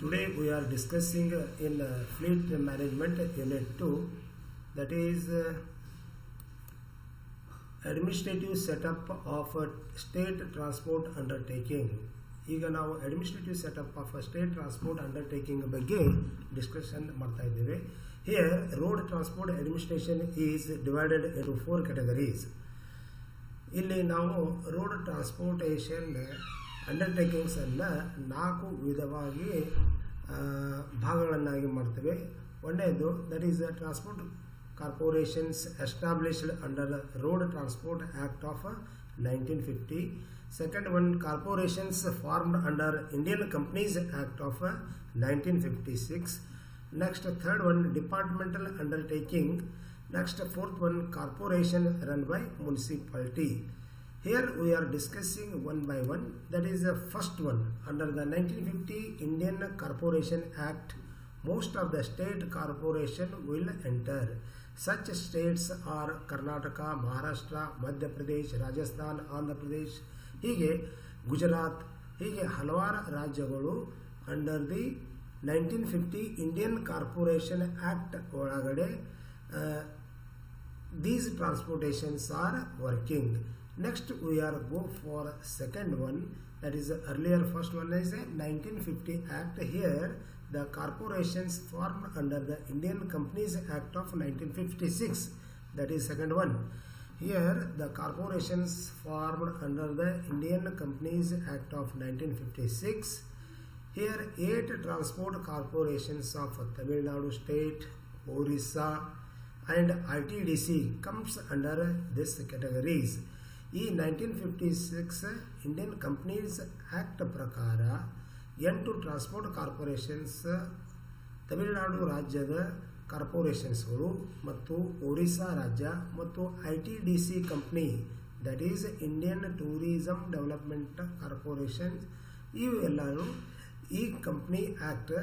Today we are discussing in Fleet Management Unit 2, that is administrative setup of a state transport undertaking. ಈಗ ನಾವು administrative setup of state transport undertaking ಬಗ್ಗೆ discussion ಮಾಡ್ತಾ ಇದ್ದೇವೆ. Here road transport administration is divided into 4 categories. ಇಲ್ಲಿ ನಾವು road transportation undertakings ಅನ್ನು 4 ವಿಧವಾಗಿ ಭಾಗಗಳನ್ನಾಗಿ ಮಾಡ್ತೇವೆ. ಒಂದನೇದು that is transport corporations established under road transport act of 1950. Second one, corporations formed under Indian Companies Act of 1956. Next, third one, departmental undertaking. Next, fourth one, corporation run by municipality. Here we are discussing one by one. That is the first one. Under the 1950 Indian Corporation Act, most of the state corporation will enter. Such states are Karnataka, Maharashtra, Madhya Pradesh, Rajasthan, Andhra Pradesh, ಹೀಗೆ ಗುಜರಾತ್, ಹೀಗೆ ಹಲವಾರು ರಾಜ್ಯಗಳು under the 1950 Indian corporation act ಒಳಗಡೆ these transportations are working. Next we are go for second one, that is earlier first one is a 1950 act. Here the corporations formed under the Indian Companies Act of 1956, that is second one. Here the corporations formed under the Indian Companies Act of 1956. Here 8 transport corporations of Tamil Nadu state, Orissa and ITDC comes under this categories. ಈ 1956 Indian Companies Act ಪ್ರಕಾರ 8 transport corporations Tamil Nadu ರಾಜ್ಯದ ಕಾರ್ಪೊರೇಷನ್ಸ್ಗಳು ಮತ್ತು ಒರಿಸ್ಸಾ ರಾಜ್ಯ ಮತ್ತು ITDC company, that is Indian tourism development corporation, ಇವೆಲ್ಲರೂ ಈ company act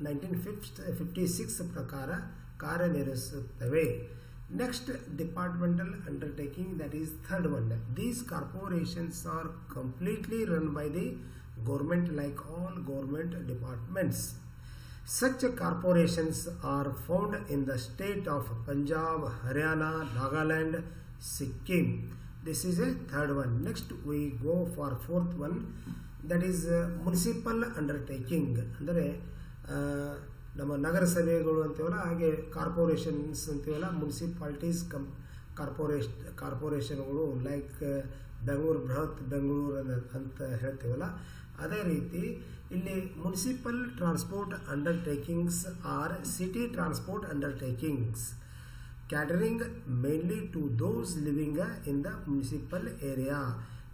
1956 ಪ್ರಕಾರ ಕಾರ್ಯನಿರ್ವಹಿಸುತ್ತವೆ. Next departmental undertaking, that is third one. These corporations are completely run by the government like all government departments. Such corporations are found in the state of Punjab, Haryana, Nagaland, Sikkim. This is a third one. Next we go for fourth one, that is municipal undertaking. ಅಂದರೆ ನಮ್ಮ ನಗರಸಭೆಗಳು ಅಂತೀವಲ್ಲ, ಹಾಗೆ corporations ಅಂತೀವಲ್ಲ, municipalities ಕಾರ್ಪೊರೇಷನ್ಗಳು like Bengaluru, ಬೃಹತ್ ಬೆಂಗಳೂರು ಅಂತ ಹೇಳ್ತೀವಲ್ಲ, ಅದೇ ರೀತಿ ಇಲ್ಲಿ municipal transport undertakings are city transport undertakings catering mainly to those living in the municipal area.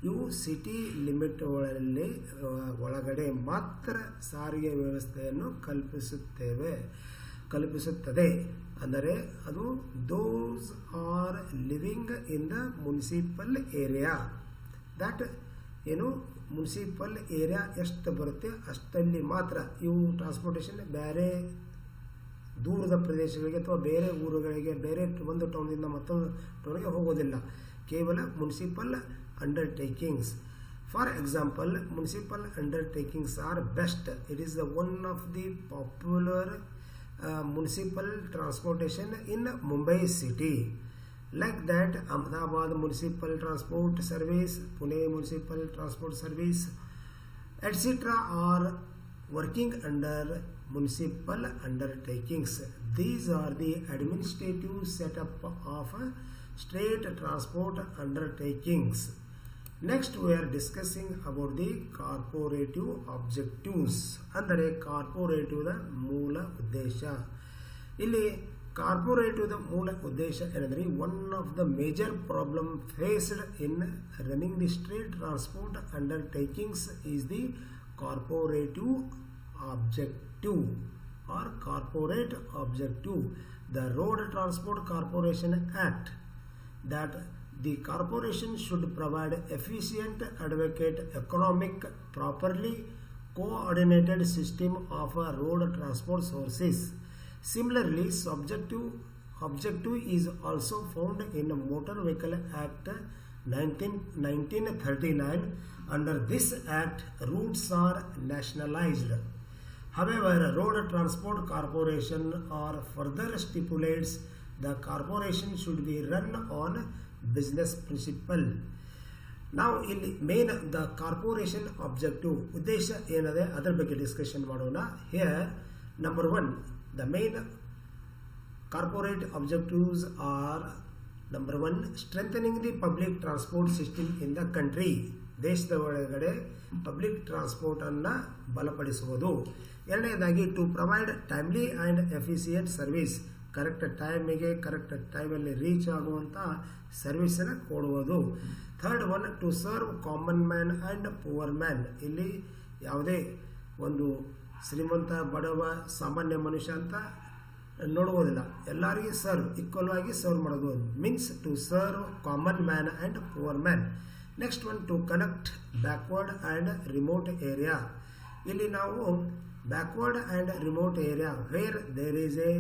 ಇವು ಸಿಟಿ ಲಿಮಿಟ್ ಒಳಗಡೆ ಮಾತ್ರ ಸಾರಿಗೆ ವ್ಯವಸ್ಥೆಯನ್ನು ಕಲ್ಪಿಸುತ್ತದೆ. ಅಂದರೆ ಅದು those are living in the municipal area. That ಏನು ಮುನ್ಸಿಪಲ್ ಏರಿಯಾ ಎಷ್ಟು ಬರುತ್ತೆ ಅಷ್ಟಲ್ಲಿ ಮಾತ್ರ ಇವು ಟ್ರಾನ್ಸ್ಪೋರ್ಟೇಷನ್ ಬೇರೆ ದೂರದ ಪ್ರದೇಶಗಳಿಗೆ ಅಥವಾ ಬೇರೆ ಊರುಗಳಿಗೆ, ಬೇರೆ ಒಂದು ಟೌನಿಂದ ಮತ್ತೊಂದು ಟೌನ್ಗೆ ಹೋಗೋದಿಲ್ಲ. ಕೇವಲ municipal undertakings. For example, municipal undertakings are BEST. It is the one of the popular municipal transportation in Mumbai city. Like that, Ahmedabad Municipal Transport Service, Pune Municipal Transport Service, etc. are working under municipal undertakings. These are the administrative setup of state transport undertakings. Next we are discussing about the corporative objectives. ಅಂದರೆ ಕಾರ್ಪೊರೇಟಿವ್ದ ಮೂಲ ಉದ್ದೇಶ. ಇಲ್ಲಿ ಕಾರ್ಪೊರೇಟಿವ್ದ ಮೂಲ ಉದ್ದೇಶ ಏನಂದರೆ, one of the major problem faced in running the state transport undertakings is the corporative objective or corporate objective. The road transport corporation act that the corporation should provide efficient, advocate, economic, properly coordinated system of road transport sources. Similarly, objective is also found in Motor Vehicle Act 1939. Under this act, routes are nationalized. However, Road Transport Corporation or further stipulates the corporation should be run on business principle. ನಾವು ಇಲ್ಲಿ main the corporation objective ಉದ್ದೇಶ ಏನದೆ ಅದರ ಬಗ್ಗೆ discussion ಮಾಡೋಣ. Here number 1, the main corporate objectives are number 1, strengthening the public transport system in the country. ದೇಶದ ಒಳಗಡೆ public transport ಅನ್ನ ಬಲಪಡಿಸುವುದು. ಎರಡನೇದಾಗಿ to provide timely and efficient service, correct ಟೈಮಿಗೆ ಕರೆಕ್ಟ್ ಟೈಮಲ್ಲಿ ರೀಚ್ ಆಗುವಂಥ ಸರ್ವಿಸನ್ನು ಕೊಡುವುದು. Third one, to serve common man and poor man. ಇಲ್ಲಿ ಯಾವುದೇ ಒಂದು ಶ್ರೀಮಂತ ಬಡವ ಸಾಮಾನ್ಯ ಮನುಷ್ಯ ಅಂತ ನೋಡುವುದಿಲ್ಲ, ಎಲ್ಲರಿಗೂ ಈಕ್ವಲ್ ಆಗಿ ಸರ್ವ್ ಮಾಡೋದು. Means to serve common man and poor man. Next one, to connect backward and remote area. ಇಲ್ಲಿ ನಾವು backward and remote area where there is a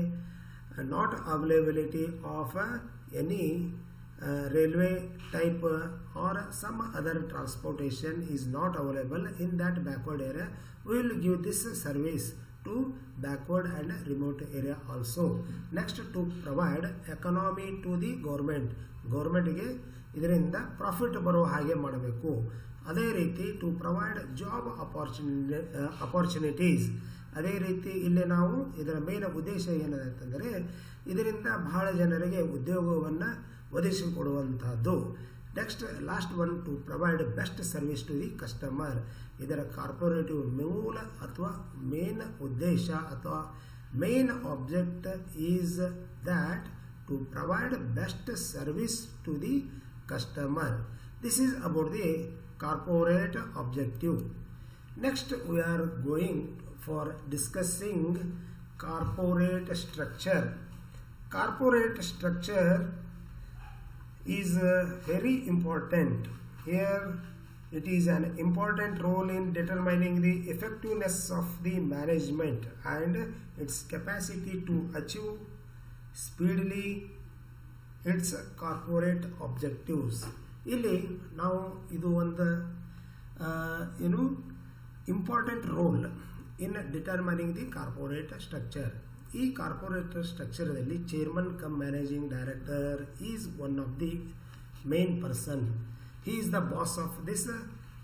not availability of any railway type or some other transportation is not available in that backward area, we will give this service to backward and remote area also. Next, to provide economy to the government. government ಗೆ ಇದರಿಂದ profit ಬರೋ ಹಾಗೆ ಮಾಡಬೇಕು. ಅದೇ ರೀತಿ to provide job opportunities. ಅದೇ ರೀತಿ ಇಲ್ಲಿ ನಾವು ಇದರ ಮೇನ್ ಉದ್ದೇಶ ಏನಿದೆ ಅಂತಂದರೆ ಇದರಿಂದ ಬಹಳ ಜನರಿಗೆ ಉದ್ಯೋಗವನ್ನು ಒದಗಿಸಿಕೊಡುವಂಥದ್ದು. Next last one, to provide best service to the customer. ಇದರ ಕಾರ್ಪೊರೇಟಿವ್ ಮೂಲ ಅಥವಾ ಮೇನ್ ಉದ್ದೇಶ ಅಥವಾ main object is that to provide best service to the customer. This is about the corporate objective. Next we are going for discussing corporate structure. Corporate structure is very important. Here it is an important role in determining the effectiveness of the management and its capacity to achieve speedily its corporate objectives. ಇಲ್ಲಿ ನಾವು ಇದು ಒಂದು important role in determining the corporate structure. ಈ corporate ಸ್ಟ್ರಕ್ಚರ್ದಲ್ಲಿ chairman cum managing director is one of the main person. He is the boss of this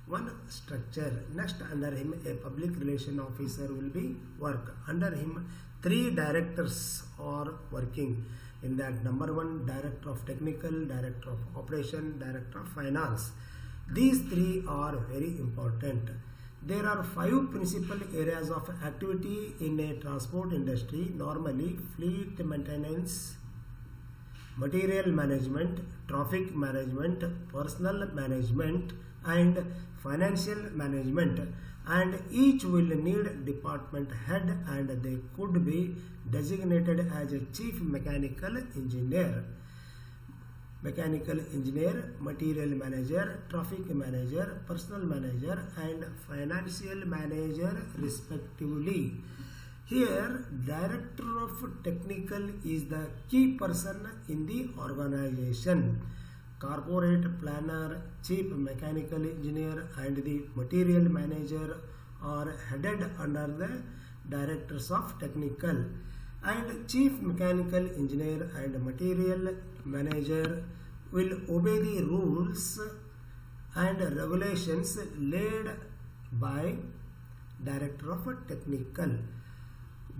one structure. Next, under him a public relation officer will be work. Under him 3 directors are working. In that, number 1, director of technical, director of operation, director of finance. These 3 are very important. There are 5 principal areas of activity in a transport industry. Normally, fleet maintenance, material management, traffic management, personnel management, and financial management. And each will need department head, and they could be designated as a chief mechanical engineer, material manager, traffic manager, personnel manager, and financial manager respectively. Here, director of technical is the key person in the organization. Corporate planner, chief mechanical engineer, and the material manager are headed under the directors of technical. And chief mechanical engineer and material manager will obey the rules and regulations laid by director of technical.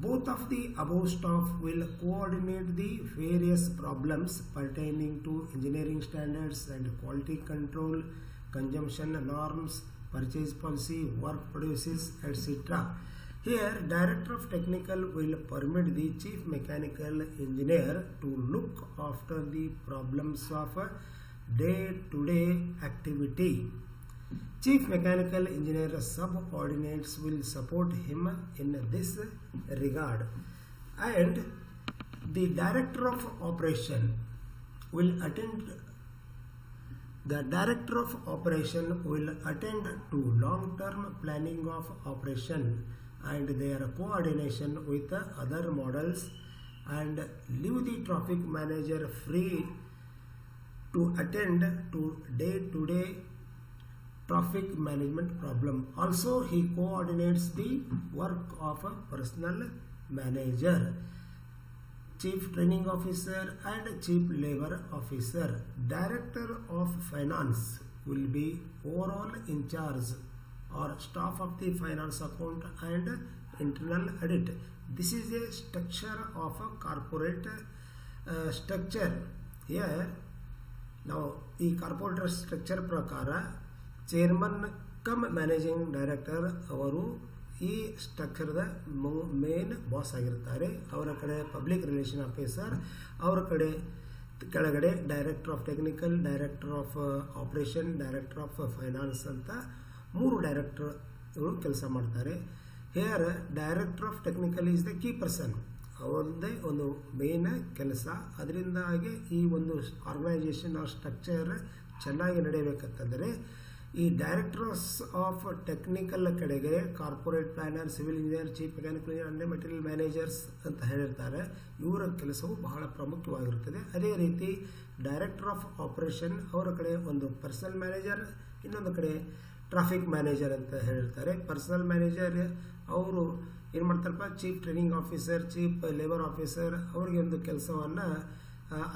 Both of the above staff will coordinate the various problems pertaining to engineering standards and quality control, consumption norms, purchase policy, work produces, etc. Here, director of technical will permit the chief mechanical engineer to look after the problems of day-to-day activity. Chief mechanical engineer subordinates will support him in this regard. And the director of operation will attend to long-term planning of operation and their coordination with other models, and leave the traffic manager free to attend to day-to-day traffic management problem. Also, he coordinates the work of a personal manager, chief training officer and chief labor officer. Director of finance will be overall in charge or staff of the finance account and internal audit. This is a structure of a corporate structure. Here now ಈ corporate structure ಪ್ರಕಾರ chairman cum managing director ಅವರು ಈ ಸ್ಟ್ರಕ್ಚರ್ದ main boss ಆಗಿರ್ತಾರೆ. ಅವರ ಕಡೆ public relation officer, ಅವರ ಕೆಳಗಡೆ director of technical, director of operation, director of finance ಅಂತ 3 ಡೈರೆಕ್ಟರ್ಗಳು ಕೆಲಸ ಮಾಡ್ತಾರೆ. Here director of technical is the key person. ಅವರದೇ ಒಂದು ಮೇನ್ ಕೆಲಸ. ಅದರಿಂದಾಗಿ ಈ ಒಂದು ಆರ್ಗನೈಸೇಷನ್ ಆರ್ ಸ್ಟ್ರಕ್ಚರ್ ಚೆನ್ನಾಗಿ ನಡೆಯಬೇಕಂತಂದರೆ ಈ ಡೈರೆಕ್ಟರ್ಸ್ ಆಫ್ ಟೆಕ್ನಿಕಲ್ ಕಡೆಗೆ corporate planner, civil engineer, chief mechanical engineer and material managers ಅಂತ ಹೇಳಿರ್ತಾರೆ. ಇವರ ಕೆಲಸವು ಬಹಳ ಪ್ರಮುಖವಾಗಿರುತ್ತದೆ. ಅದೇ ರೀತಿ ಡೈರೆಕ್ಟರ್ ಆಫ್ ಆಪರೇಷನ್ ಅವರ ಕಡೆ ಒಂದು ಪರ್ಸನಲ್ ಮ್ಯಾನೇಜರ್, ಇನ್ನೊಂದು ಕಡೆ ಟ್ರಾಫಿಕ್ ಮ್ಯಾನೇಜರ್ ಅಂತ ಹೇಳಿರ್ತಾರೆ. ಪರ್ಸನಲ್ ಮ್ಯಾನೇಜರ್ ಅವರು ಏನು ಮಾಡ್ತಾರಪ್ಪ, chief training officer, chief labour officer ಅವರಿಗೆ ಒಂದು ಕೆಲಸವನ್ನು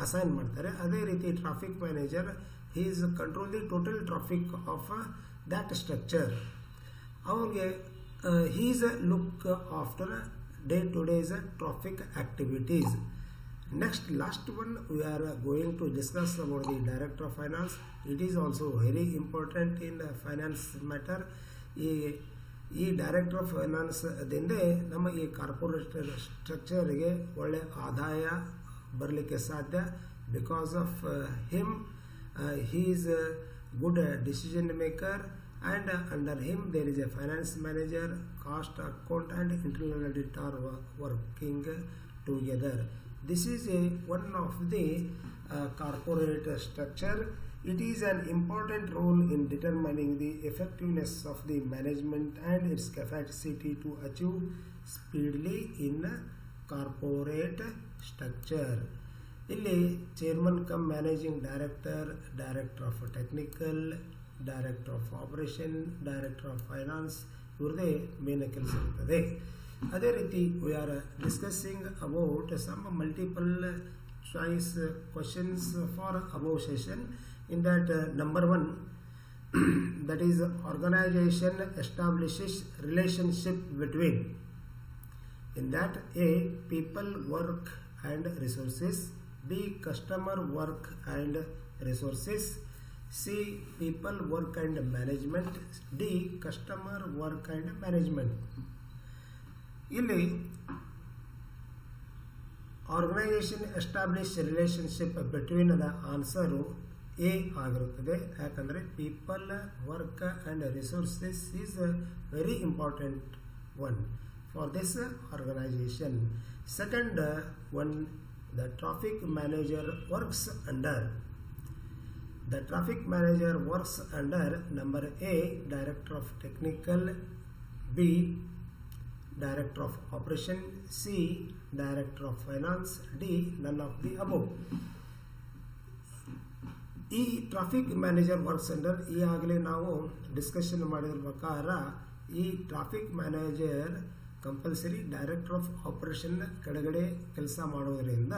ಅಸೈನ್ ಮಾಡ್ತಾರೆ. ಅದೇ ರೀತಿ traffic manager he is control the total traffic of that structure. Avarge he is look after day to day's traffic activities. Next, last one we are going to discuss about the director of finance. It is also very important in finance matter. ಈ director of finance ದಿಂದೆ ನಮ್ಮ ಈ corporate ಸ್ಟ್ರಕ್ಚರ್ಗೆ ಒಳ್ಳೆ ಆದಾಯ ಬರಲಿಕ್ಕೆ ಸಾಧ್ಯ. Because of him he is a good decision maker, and under him there is a finance manager, cost accountant, internal auditor working together. This is one of the corporate structure. It is an important role in determining the effectiveness of the management and its capacity to achieve speedily in corporate structure. ಇಲ್ಲಿ chairman cum managing director, director of technical, director of operation, director of finance ಇವ್ರದೇ main ಕೆಲಸ ಇರ್ತದೆ. ಅದೇ ರೀತಿ we are discussing about some multiple choice questions for above session. In that number 1 that is organization establishes relationship between, in that A, people, work and resources, B, customer, work and resources, C, people, work and management, D, customer, work and management. ಇಲ್ಲಿ organisation establish relationship between the answer a ಆಗಿರುತ್ತದೆ. ಯಾಕಂದರೆ people, work and resources is very important one for this organisation. Second one, the traffic manager works under. The traffic manager works under number A, director of technical, B, director of operation, C, director of finance, D, none of the above. ಈ traffic manager works under ಈಗಾಗಲೇ ನಾವು discussion ಮಾಡಿದ ಪ್ರಕಾರ ಈ traffic manager compulsory director of operation ಕೆಳಗಡೆ ಕೆಲಸ ಮಾಡೋದ್ರಿಂದ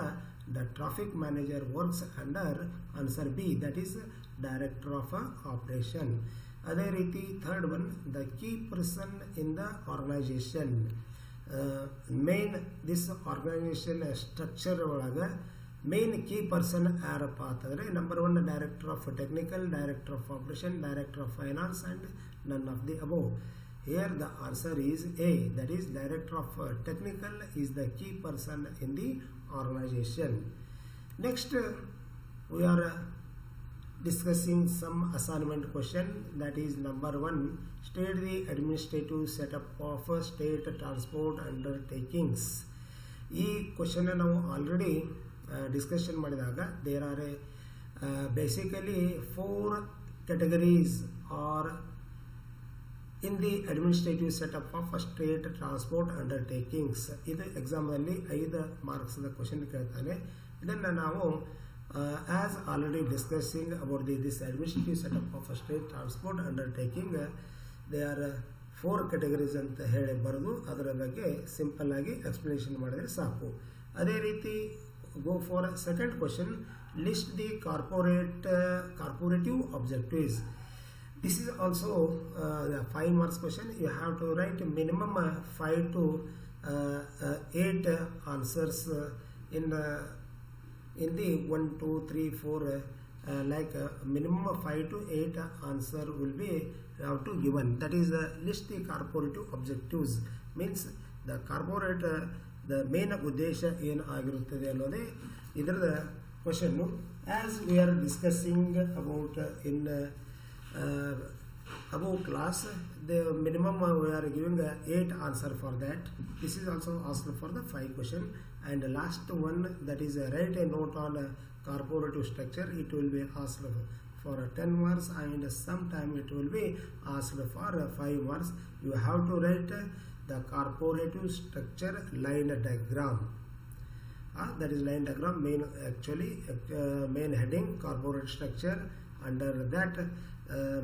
the traffic manager works under answer B, that is director of operation. ಅದೇ ರೀತಿ third one, the key person in the organisation. Main this organisation structure ಒಳಗೆ main key person ಯಾರಪ್ಪ ಅಂತಂದರೆ number 1 director of technical, director of operation, director of finance and none of the above. Here the answer is A, that is director of technical is the key person in the organization. Next we are discussing some assignment question, that is number 1, state the administrative setup of state transport undertakings. ಈ question ನಾವು already discussion ಮಾಡಿದಾಗ there are basically 4 categories or in the administrative setup of state transport undertakings. ಇದು ಎಕ್ಸಾಮ್ನಲ್ಲಿ 5 marks question ಕೇಳ್ತಾನೆ. ಇದನ್ನು ನಾವು as already discussing about this administrative setup of a state transport undertaking, they are 4 categories ಅಂತ ಹೇಳಿ ಬರೆದು ಅದರ ಬಗ್ಗೆ ಸಿಂಪಲ್ ಆಗಿ ಎಕ್ಸ್ಪ್ಲನೇಷನ್ ಮಾಡಿದರೆ ಸಾಕು. ಅದೇ ರೀತಿ go for a second question, list the corporative objectives. This is also the 5 marks question. You have to write minimum 5 to 8 answers in the 1, 2, 3, 4 like minimum 5 to 8 answer will be have to given. That is list the corporative objectives, means the corporate the main ಉದ್ದೇಶ ಏನು ಆಗಿರುತ್ತದೆ ಅನ್ನೋದೇ ಇದರ question. As we are discussing about in above class, the minimum we are giving 8 answer for that. This is also asked for the 5 question, and the last one, that is write a note on corporative structure. It will be asked for 10 marks, and sometime it will be asked for 5 marks. You have to write the corporative structure line diagram. That is line diagram, main actually main heading corporate structure. Under that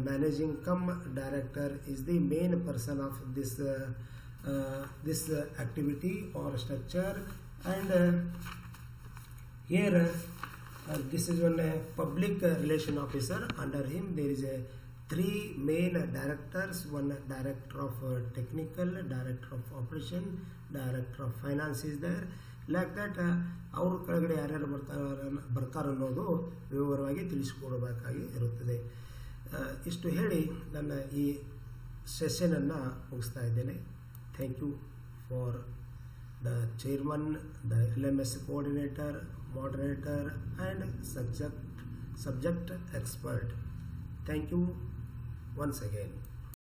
managing cum director is the main person of this activity or structure, and here this is one public relation officer. Under him there is a 3 main directors, one director of technical, director of operation, director of finance is there. Like that ಅವ್ರ ಕೆಳಗಡೆ ಯಾರ್ಯಾರು ಬರ್ತಾರೆ ಅನ್ನೋದು ವಿವರವಾಗಿ ತಿಳಿಸಿಕೊಡಬೇಕಾಗಿ ಇರುತ್ತದೆ. ಇಷ್ಟು ಹೇಳಿ ನನ್ನ ಈ ಸೆಷನನ್ನು ಮುಗಿಸ್ತಾ ಇದ್ದೇನೆ. Thank you for the chairman, the LMS coordinator, moderator and subject expert. Thank you once again.